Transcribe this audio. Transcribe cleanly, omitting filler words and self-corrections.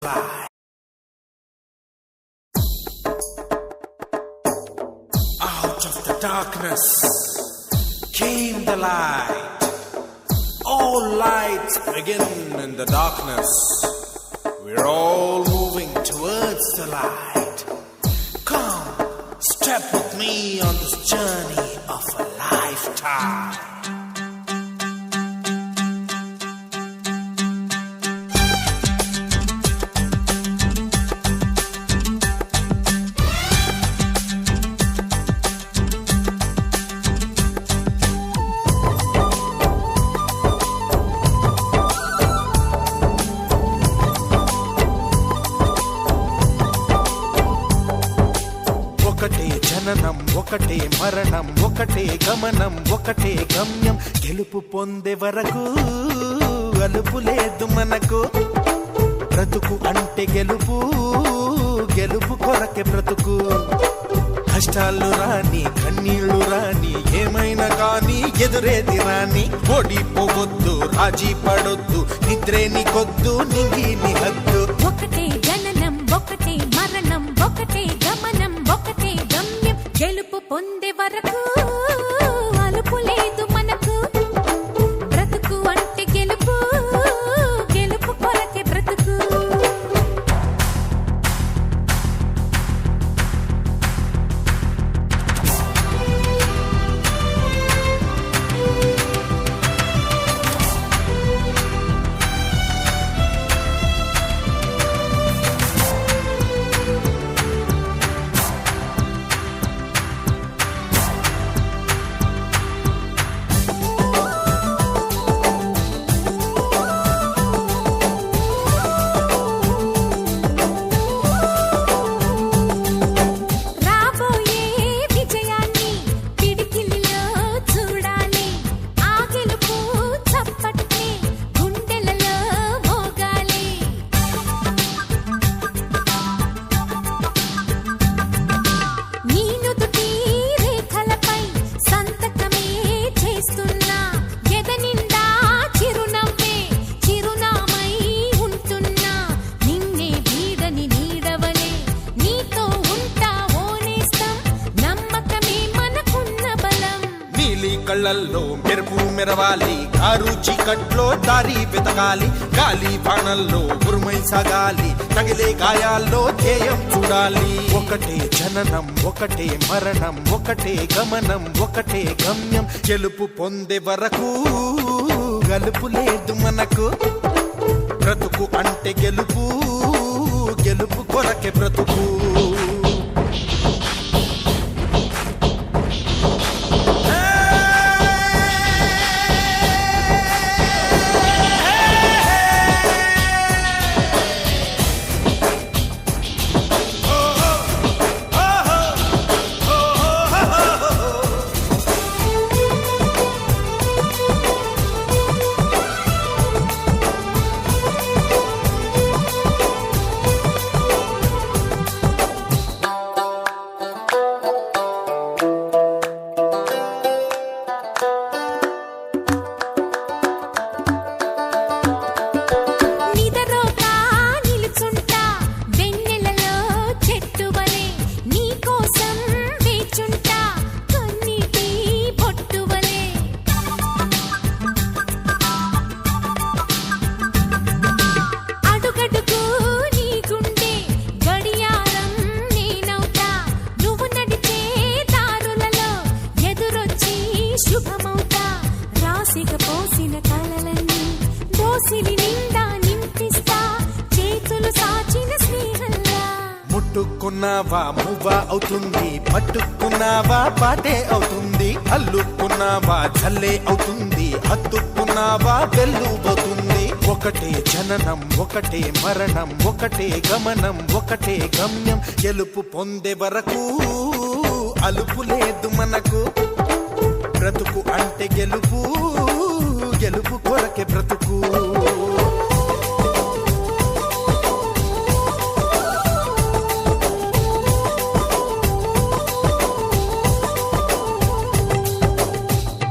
Out of the darkness came the light. All lights begin in the darkness. We're all moving towards the light. Come, step with me on this journey of a lifetime. ఒకటే జననం ఒకటే మరణం ఒకటే గమనం ఒకటే గమ్యం గెలుపు పొందే వరకు అలుపు లేదు మనకు బ్రతుకు అంటే గెలుపు గెలుపు కొరకే బ్రతుకు కష్టాలు రాని కన్నీళ్లు రాని ఏమైనా కానీ ఎదురేది రాని ఓడిపోవద్దు రాజీ పడొద్దు నిద్రేని కొద్దు నింగిని హద్దు ఒకటే జననం ఒకటే మరణం ఒకటే గమనం ఒకటే గమ్యం గెలుపు పొందే వరకు అలుపు లేదు మనకు బ్రతుకు అంటే గెలుపు గెలుపు కొరకే బ్రతుకు కళ్ళల్లో మెరుపు మెరవాలి కారు చీకట్లో దారి వెతకాలి గాలి బాణల్లో ఉరుమై సాగాలి తగిలే గాయాల్లో ధ్యేయం చూడాలి ఒకటే జననం ఒకటే మరణం ఒకటే గమనం ఒకటే గమ్యం గెలుపు పొందే వరకు గలుపు లేదు మనకు బ్రతుకు అంటే గెలుపు గెలుపు కొరకే బ్రతుకు పోసిన కలలన్నీ దోసిలి నిండా నింపిస్తా చేతులు సాచిన స్నేహంలా ముట్టుకున్నావా మువ్వా అవుతుంది పట్టుకున్నావా పాటే అవుతుంది అల్లుకున్నావా జల్లే అవుతుంది హత్తుకున్నావా వెల్లుబోతుంది ఒకటే జననం ఒకటే మరణం ఒకటే గమనం ఒకటే గమ్యం గెలుపు పొందే వరకు అలుపు లేదు మనకు బ్రతుకు అంటే గెలుపు